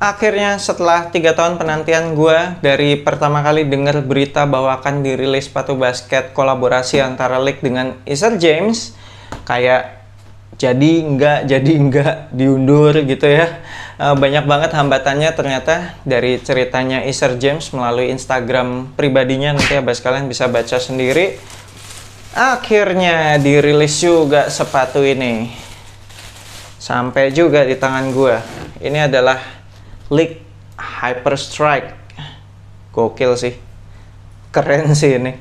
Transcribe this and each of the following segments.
Akhirnya setelah 3 tahun penantian gue dari pertama kali dengar berita bahwa akan dirilis sepatu basket kolaborasi antara Lik dengan Isher James, kayak jadi enggak diundur gitu ya. Banyak banget hambatannya ternyata dari ceritanya Isher James melalui Instagram pribadinya, nanti abas kalian bisa baca sendiri. Akhirnya dirilis juga sepatu ini, sampai juga di tangan gue. Ini adalah Lik Hyper Strike. Gokil sih, keren sih ini.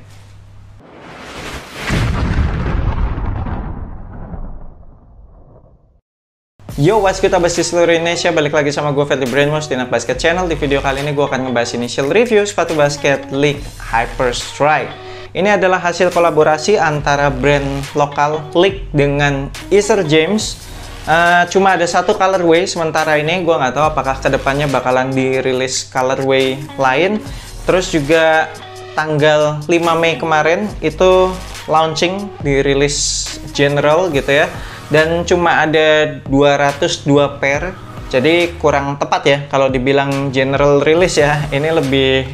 Yo, what's good abas di seluruh Indonesia, balik lagi sama gue Fadly Brainwash di Nak Basket Channel. Di video kali ini gue akan ngebahas initial review sepatu basket Lik Hyper Strike. Ini adalah hasil kolaborasi antara brand lokal Lik dengan Isher James. Cuma ada satu colorway sementara ini, gue nggak tahu apakah kedepannya bakalan dirilis colorway lain. Terus juga tanggal 5 Mei kemarin itu launching, dirilis general gitu ya. Dan cuma ada 202 pair, jadi kurang tepat ya kalau dibilang general release ya. Ini lebih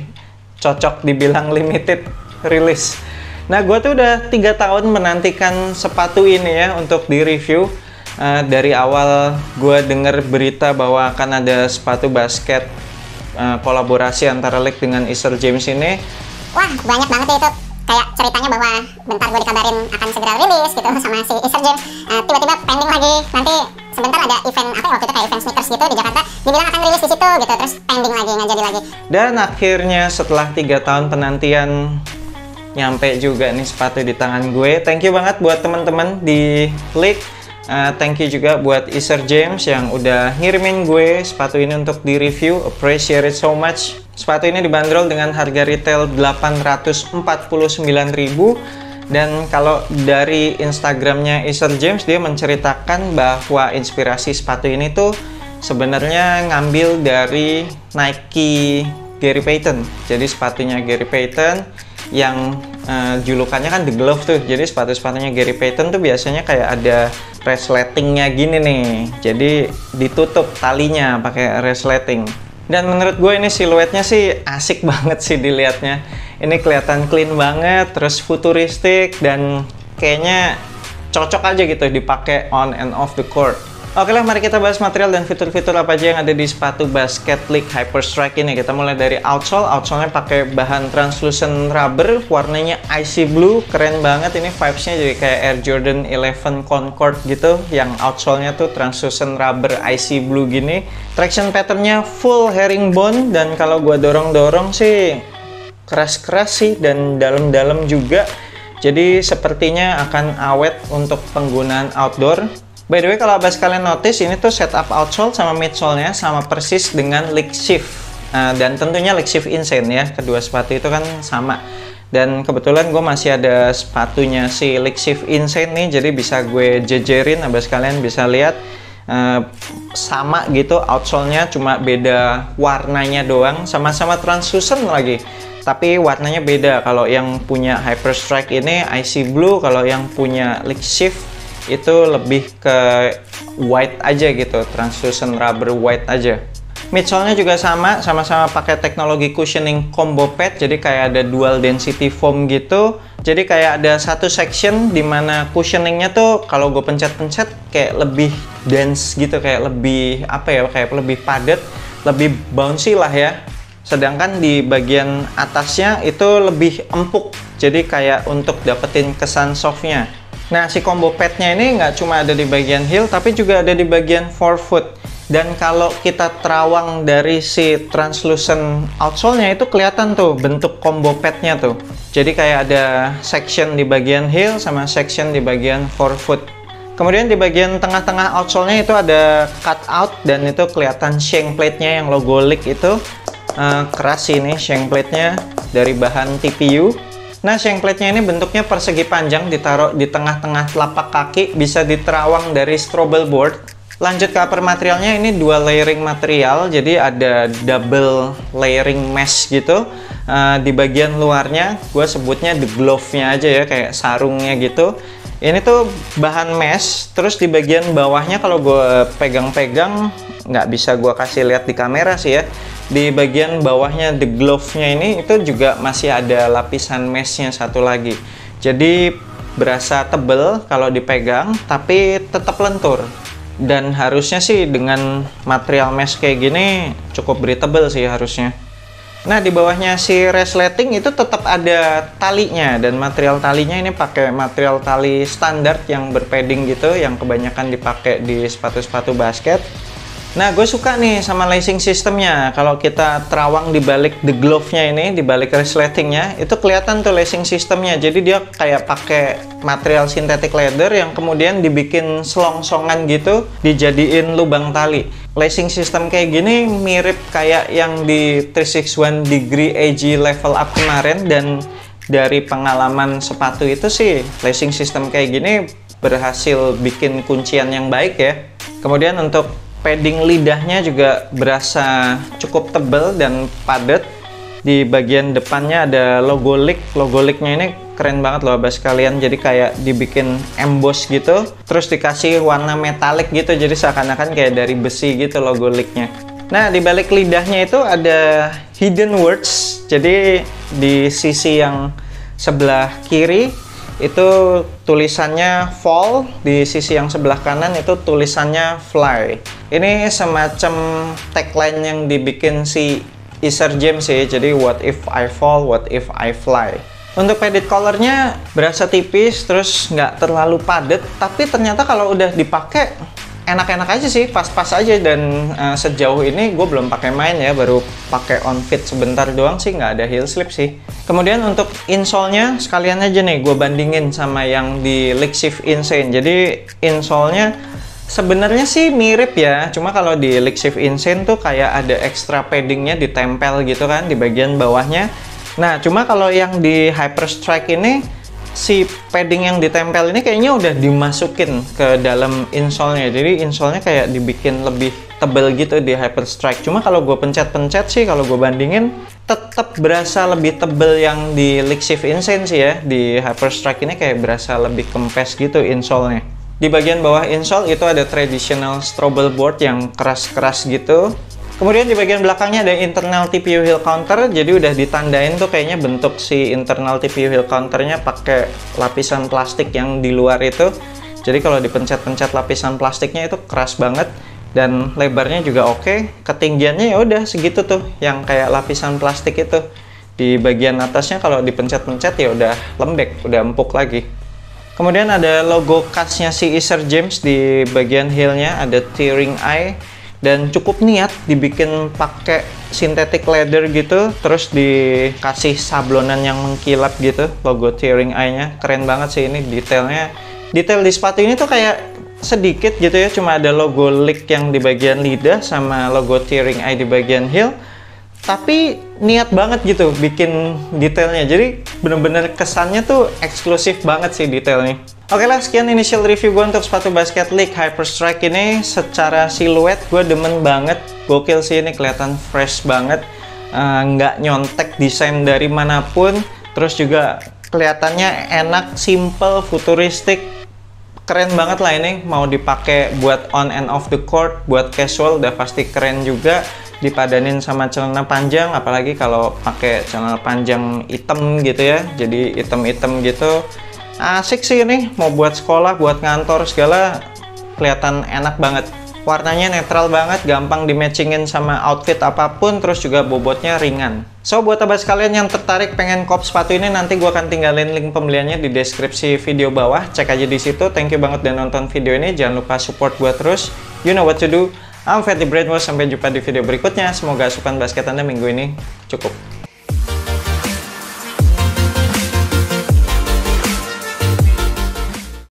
cocok dibilang limited release. Nah, gue tuh udah 3 tahun menantikan sepatu ini ya untuk di-review. Dari awal gue denger berita bahwa akan ada sepatu basket kolaborasi antara Lik dengan Isher James ini. Wah, banyak banget ya itu. Kayak ceritanya bahwa bentar gue dikabarin akan segera rilis gitu sama si Isher James. Tiba-tiba pending lagi. Nanti sebentar ada event, apa ya waktu itu, kayak event sneakers gitu di Jakarta. Dibilang akan rilis di situ gitu, terus pending lagi, nggak jadi lagi. Dan akhirnya setelah 3 tahun penantian, nyampe juga nih sepatu di tangan gue. Thank you banget buat teman-teman di Lik. Thank you juga buat Isher James yang udah ngirimin gue sepatu ini untuk di-review. Appreciate it so much. Sepatu ini dibanderol dengan harga retail 849.000. Dan kalau dari Instagramnya Isher James, dia menceritakan bahwa inspirasi sepatu ini tuh sebenarnya ngambil dari Nike Gary Payton. Jadi sepatunya Gary Payton yang julukannya kan The Glove tuh. Jadi sepatu-sepatunya Gary Payton tuh biasanya kayak ada resletingnya gini nih. Jadi ditutup talinya pakai resleting. Dan menurut gue ini siluetnya sih asik banget sih dilihatnya. Ini kelihatan clean banget, terus futuristik, dan kayaknya cocok aja gitu dipakai on and off the court. Oke lah, mari kita bahas material dan fitur-fitur apa aja yang ada di sepatu basket Lik Hyper Strike ini. Kita mulai dari outsole. Outsole-nya pakai bahan translucent rubber, warnanya icy blue, keren banget. Ini vibes-nya jadi kayak Air Jordan 11 Concord gitu, yang outsole-nya tuh translucent rubber icy blue gini. Traction pattern-nya full herringbone, dan kalau gua dorong-dorong sih keras-keras sih dan dalam-dalam juga. Jadi sepertinya akan awet untuk penggunaan outdoor. By the way, kalau abas kalian notice, ini tuh setup outsole sama midsole-nya sama persis dengan Lik Shift. Dan tentunya Lik Shift Insane ya, kedua sepatu itu kan sama. Dan kebetulan gue masih ada sepatunya si Lik Shift Insane nih, jadi bisa gue jejerin, abas kalian bisa lihat. Sama gitu outsole-nya, cuma beda warnanya doang, sama-sama translucent lagi. Tapi warnanya beda, kalau yang punya Hyper Strike ini icy blue, kalau yang punya Lik Shift itu lebih ke white aja gitu, translucent rubber white aja. Midsole-nya juga sama-sama pakai teknologi cushioning combo pad, jadi kayak ada dual density foam gitu. Jadi kayak ada satu section dimana cushioningnya tuh kalau gue pencet-pencet kayak lebih dense gitu, kayak lebih apa ya, kayak lebih padat, lebih bouncy lah ya. Sedangkan di bagian atasnya itu lebih empuk, jadi kayak untuk dapetin kesan softnya. Nah, si combo padnya ini nggak cuma ada di bagian heel, tapi juga ada di bagian forefoot. Dan kalau kita terawang dari si translucent outsole-nya itu kelihatan tuh bentuk combo padnya tuh. Jadi kayak ada section di bagian heel sama section di bagian forefoot. Kemudian di bagian tengah-tengah outsole-nya itu ada cutout, dan itu kelihatan shank plate-nya yang logo Lik itu. Keras sih ini shank plate-nya dari bahan TPU. Nah, shank plate-nya ini bentuknya persegi panjang, ditaruh di tengah-tengah telapak kaki, bisa diterawang dari strobel board. Lanjut ke upper materialnya, ini dual layering material, jadi ada double layering mesh gitu. Di bagian luarnya, gue sebutnya the glove-nya aja ya, kayak sarungnya gitu. Ini tuh bahan mesh, terus di bagian bawahnya kalau gue pegang-pegang nggak bisa gue kasih lihat di kamera sih ya. Di bagian bawahnya the glove-nya ini itu juga masih ada lapisan meshnya satu lagi. Jadi berasa tebel kalau dipegang, tapi tetap lentur. Dan harusnya sih dengan material mesh kayak gini cukup breathable sih harusnya. Nah, di bawahnya si resleting itu tetap ada talinya, dan material talinya ini pakai material tali standar yang berpadding gitu, yang kebanyakan dipakai di sepatu-sepatu basket. Nah, gue suka nih sama lacing sistemnya. Kalau kita terawang di balik the glove-nya ini, di balik resletingnya, itu kelihatan tuh lacing sistemnya. Jadi dia kayak pakai material synthetic leather yang kemudian dibikin selongsongan gitu, dijadiin lubang tali. Lacing system kayak gini mirip kayak yang di 361 degree AG level up kemarin, dan dari pengalaman sepatu itu sih lacing system kayak gini berhasil bikin kuncian yang baik ya. Kemudian untuk padding lidahnya juga berasa cukup tebal dan padat. Di bagian depannya ada logo Lik. Logo Liknya ini keren banget loh abas sekalian. Jadi kayak dibikin emboss gitu, terus dikasih warna metalik gitu. Jadi seakan-akan kayak dari besi gitu logo Liknya. Nah, di balik lidahnya itu ada hidden words. Jadi di sisi yang sebelah kiri itu tulisannya fall, di sisi yang sebelah kanan itu tulisannya fly. Ini semacam tagline yang dibikin si Isher James sih. Jadi what if I fall, what if I fly. Untuk padded collarnya berasa tipis, terus nggak terlalu padat, tapi ternyata kalau udah dipakai enak-enak aja sih, pas-pas aja. Dan sejauh ini gue belum pakai main ya, baru pakai on fit sebentar doang sih, nggak ada heel slip sih. Kemudian untuk insole-nya sekalian aja nih gue bandingin sama yang di Lickshift Insane. Jadi insole-nya sebenarnya sih mirip ya, cuma kalau di Lickshift Insane tuh kayak ada extra paddingnya ditempel gitu kan di bagian bawahnya. Nah, cuma kalau yang di Hyperstrike ini si padding yang ditempel ini kayaknya udah dimasukin ke dalam insole-nya. Jadi insole-nya kayak dibikin lebih tebel gitu di Hyperstrike. Cuma kalau gue pencet-pencet sih, kalau gue bandingin tetap berasa lebih tebel yang di Lickshift Insane sih ya. Di Hyperstrike ini kayak berasa lebih kempes gitu insole-nya. Di bagian bawah insole itu ada traditional Strobel board yang keras-keras gitu. Kemudian di bagian belakangnya ada internal TPU heel counter. Jadi udah ditandain tuh kayaknya bentuk si internal TPU heel counternya pakai lapisan plastik yang di luar itu. Jadi kalau dipencet-pencet lapisan plastiknya itu keras banget, dan lebarnya juga oke. Ketinggiannya ya udah segitu tuh, yang kayak lapisan plastik itu. Di bagian atasnya kalau dipencet-pencet ya udah lembek, udah empuk lagi. Kemudian ada logo khasnya si Isher James di bagian heelnya, ada tearing eye. Dan cukup niat dibikin pakai synthetic leather gitu, terus dikasih sablonan yang mengkilap gitu, logo tearing eye-nya. Keren banget sih ini detailnya. Detail di sepatu ini tuh kayak sedikit gitu ya, cuma ada logo Lik yang di bagian lidah sama logo tearing eye di bagian heel. Tapi niat banget gitu bikin detailnya, jadi bener-bener kesannya tuh eksklusif banget sih detailnya. Oke lah, sekian initial review gue untuk sepatu basket Lik Hyperstrike ini. Secara siluet gue demen banget, gokil sih ini, kelihatan fresh banget, nggak nyontek desain dari manapun. Terus juga kelihatannya enak, simple, futuristik, keren banget lah ini. Mau dipakai buat on and off the court, buat casual udah pasti keren juga. Dipadanin sama celana panjang, apalagi kalau pakai celana panjang hitam gitu ya, jadi hitam-hitam gitu. Asik sih ini, mau buat sekolah, buat ngantor segala, kelihatan enak banget. Warnanya netral banget, gampang di-matchingin sama outfit apapun, terus juga bobotnya ringan. So, buat abas kalian yang tertarik pengen kop sepatu ini, nanti gue akan tinggalin link pembeliannya di deskripsi video bawah. Cek aja di situ. Thank you banget udah nonton video ini. Jangan lupa support gue terus. You know what to do. I'm Fatty Brainwash. Sampai jumpa di video berikutnya. Semoga asupan basket Anda minggu ini cukup.